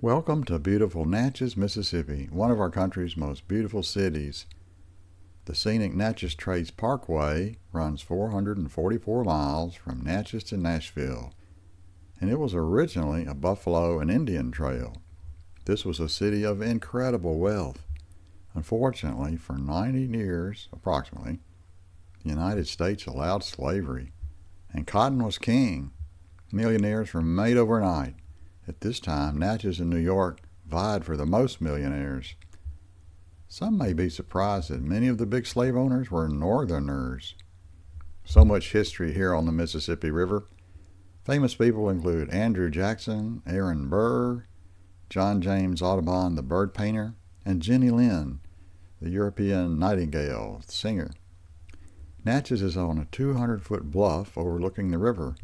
Welcome to beautiful Natchez, Mississippi, one of our country's most beautiful cities. The scenic Natchez Trace Parkway runs 444 miles from Natchez to Nashville, and it was originally a buffalo and Indian trail. This was a city of incredible wealth. Unfortunately, for 90 years, approximately, the United States allowed slavery, and cotton was king. Millionaires were made overnight. At this time, Natchez and New York vied for the most millionaires. Some may be surprised that many of the big slave owners were Northerners. So much history here on the Mississippi River. Famous people include Andrew Jackson, Aaron Burr, John James Audubon, the bird painter, and Jenny Lind, the European nightingale singer. Natchez is on a 200-foot bluff overlooking the river.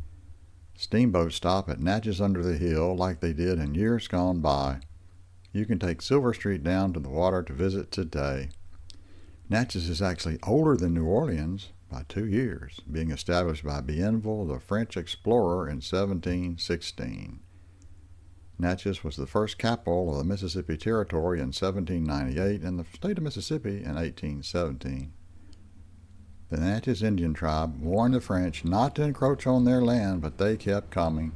Steamboats stop at Natchez under the hill like they did in years gone by. You can take Silver Street down to the water to visit today. Natchez is actually older than New Orleans by 2 years, being established by Bienville, the French explorer, in 1716. Natchez was the first capital of the Mississippi Territory in 1798 and the state of Mississippi in 1817. The Natchez Indian tribe warned the French not to encroach on their land, but they kept coming.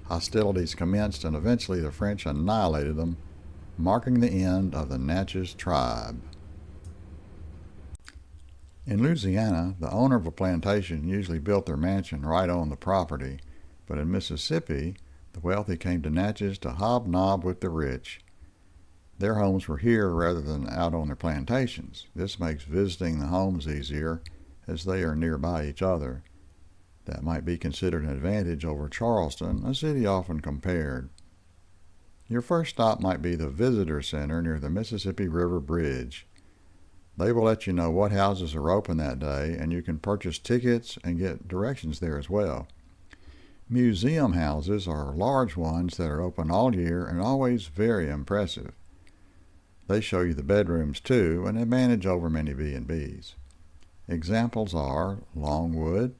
Hostilities commenced, and eventually the French annihilated them, marking the end of the Natchez tribe. In Louisiana, the owner of a plantation usually built their mansion right on the property, but in Mississippi, the wealthy came to Natchez to hobnob with the rich. Their homes were here rather than out on their plantations. This makes visiting the homes easier, as they are nearby each other. That might be considered an advantage over Charleston, a city often compared. Your first stop might be the Visitor Center near the Mississippi River Bridge. They will let you know what houses are open that day, and you can purchase tickets and get directions there as well. Museum houses are large ones that are open all year and always very impressive. They show you the bedrooms too, an advantage over many B&Bs. Examples are Longwood,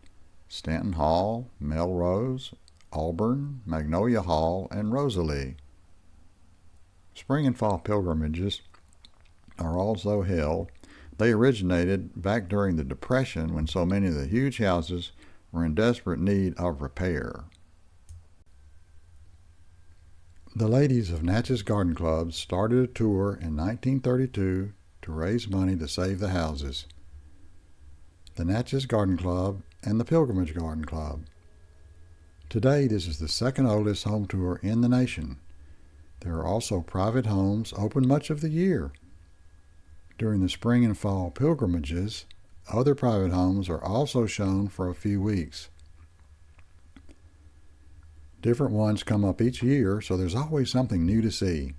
Stanton Hall, Melrose, Auburn, Magnolia Hall, and Rosalie. Spring and fall pilgrimages are also held. They originated back during the Depression when so many of the huge houses were in desperate need of repair. The ladies of Natchez Garden Club started a tour in 1932 to raise money to save the houses. The Natchez Garden Club and the Pilgrimage Garden Club. Today, this is the second oldest home tour in the nation. There are also private homes open much of the year. During the spring and fall pilgrimages, other private homes are also shown for a few weeks. Different ones come up each year, so there's always something new to see.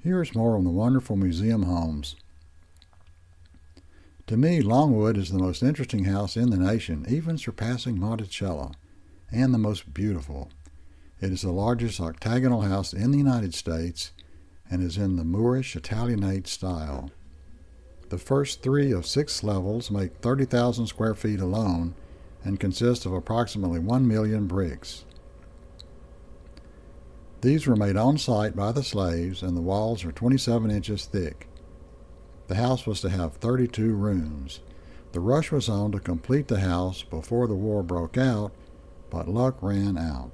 Here's more on the wonderful museum homes. To me, Longwood is the most interesting house in the nation, even surpassing Monticello, and the most beautiful. It is the largest octagonal house in the United States and is in the Moorish Italianate style. The first 3 of 6 levels make 30,000 square feet alone and consist of approximately 1 million bricks. These were made on site by the slaves, and the walls are 27 inches thick. The house was to have 32 rooms. The rush was on to complete the house before the war broke out, but luck ran out.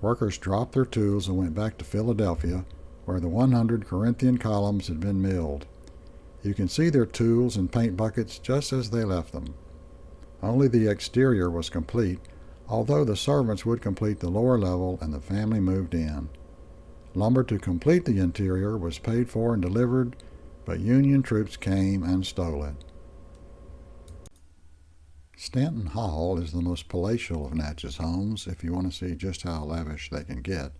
Workers dropped their tools and went back to Philadelphia, where the 100 Corinthian columns had been milled. You can see their tools and paint buckets just as they left them. Only the exterior was complete, although the servants would complete the lower level and the family moved in. Lumber to complete the interior was paid for and delivered, but Union troops came and stole it. Stanton Hall is the most palatial of Natchez homes if you want to see just how lavish they can get.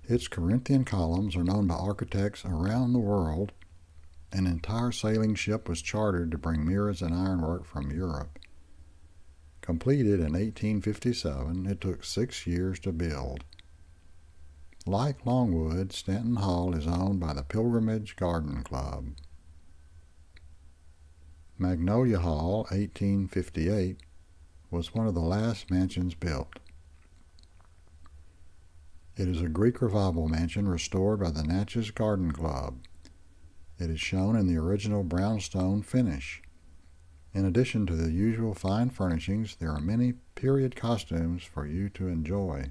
Its Corinthian columns are known by architects around the world. An entire sailing ship was chartered to bring mirrors and ironwork from Europe. Completed in 1857, it took 6 years to build. Like Longwood, Stanton Hall is owned by the Pilgrimage Garden Club. Magnolia Hall, 1858, was one of the last mansions built. It is a Greek Revival mansion restored by the Natchez Garden Club. It is shown in the original brownstone finish. In addition to the usual fine furnishings, there are many period costumes for you to enjoy.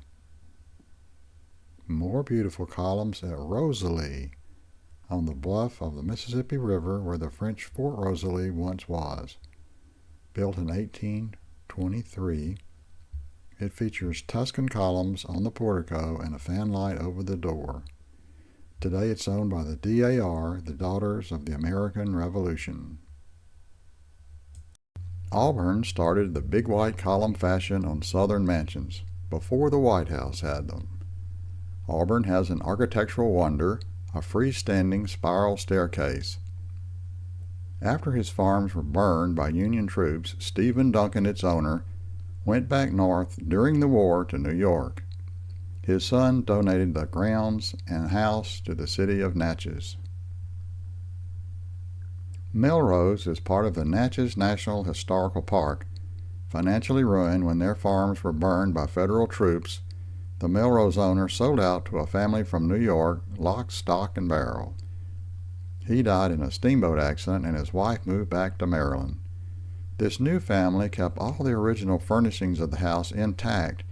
More beautiful columns at Rosalie, on the bluff of the Mississippi River where the French Fort Rosalie once was. Built in 1823, it features Tuscan columns on the portico and a fan light over the door. Today it's owned by the DAR, the Daughters of the American Revolution. Auburn started the big white column fashion on southern mansions, before the White House had them. Auburn has an architectural wonder, a freestanding spiral staircase. After his farms were burned by Union troops, Stephen Duncan, its owner, went back north during the war to New York. His son donated the grounds and house to the city of Natchez. Melrose is part of the Natchez National Historical Park. Financially ruined when their farms were burned by federal troops, the Melrose owner sold out to a family from New York, lock, stock, and barrel. He died in a steamboat accident and his wife moved back to Maryland. This new family kept all the original furnishings of the house intact,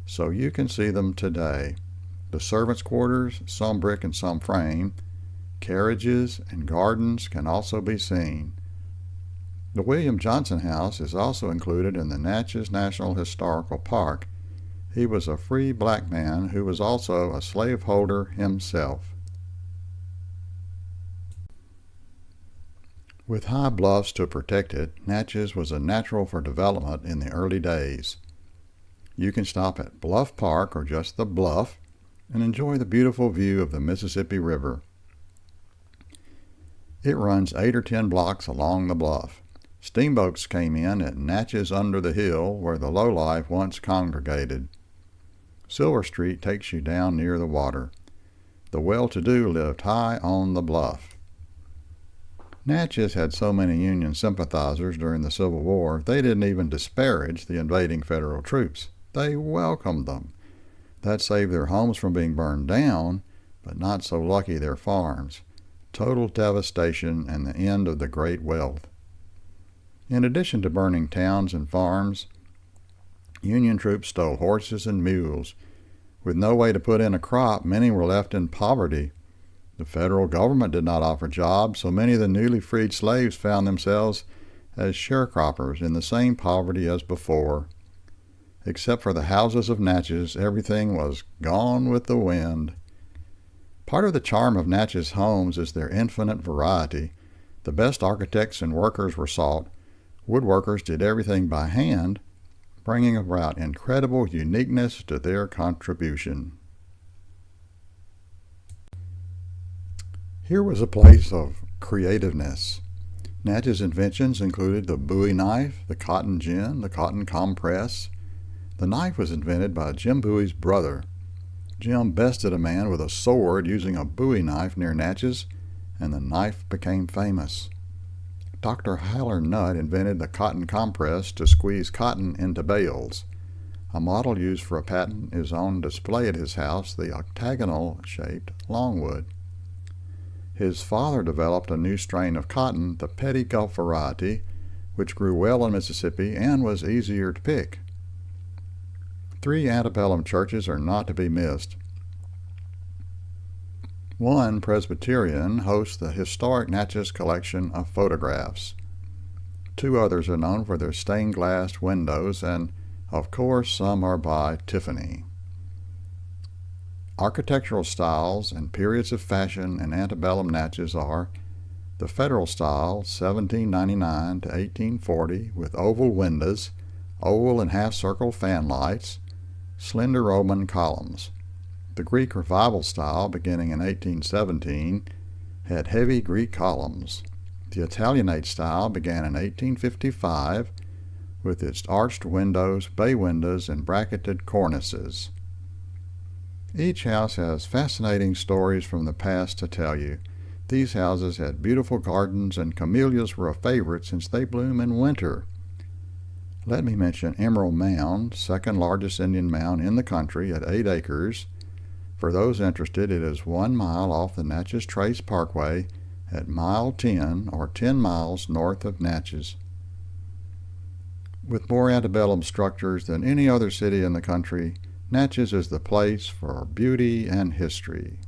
so you can see them today. The servants' quarters, some brick and some frame, carriages and gardens can also be seen. The William Johnson House is also included in the Natchez National Historical Park. He was a free black man who was also a slaveholder himself. With high bluffs to protect it, Natchez was a natural for development in the early days. You can stop at Bluff Park or just the Bluff and enjoy the beautiful view of the Mississippi River. It runs 8 or 10 blocks along the bluff. Steamboats came in at Natchez under the hill where the lowlife once congregated. Silver Street takes you down near the water. The well-to-do lived high on the bluff. Natchez had so many Union sympathizers during the Civil War, they didn't even disparage the invading federal troops. They welcomed them. That saved their homes from being burned down, but not so lucky their farms. Total devastation and the end of the great wealth. In addition to burning towns and farms, Union troops stole horses and mules. With no way to put in a crop, many were left in poverty. The federal government did not offer jobs, so many of the newly freed slaves found themselves as sharecroppers in the same poverty as before. Except for the houses of Natchez, everything was gone with the wind. Part of the charm of Natchez homes is their infinite variety. The best architects and workers were sought. Woodworkers did everything by hand, bringing about incredible uniqueness to their contribution. Here was a place of creativeness. Natchez inventions included the Bowie knife, the cotton gin, the cotton compress. The knife was invented by Jim Bowie's brother. Jim bested a man with a sword using a Bowie knife near Natchez, and the knife became famous. Dr. Haller Nutt invented the cotton compress to squeeze cotton into bales. A model used for a patent is on display at his house, the octagonal-shaped Longwood. His father developed a new strain of cotton, the Petty Gulf variety, which grew well in Mississippi and was easier to pick. 3 antebellum churches are not to be missed. One, Presbyterian, hosts the historic Natchez collection of photographs. 2 others are known for their stained glass windows, and of course some are by Tiffany. Architectural styles and periods of fashion in antebellum Natchez are the Federal style, 1799 to 1840, with oval windows, oval and half-circle fan lights, slender Roman columns. The Greek Revival style, beginning in 1817, had heavy Greek columns. The Italianate style began in 1855 with its arched windows, bay windows, and bracketed cornices. Each house has fascinating stories from the past to tell you. These houses had beautiful gardens, and camellias were a favorite since they bloom in winter. Let me mention Emerald Mound, second largest Indian mound in the country at 8 acres, For those interested, it is 1 mile off the Natchez Trace Parkway at mile 10 or 10 miles north of Natchez. With more antebellum structures than any other city in the country, Natchez is the place for beauty and history.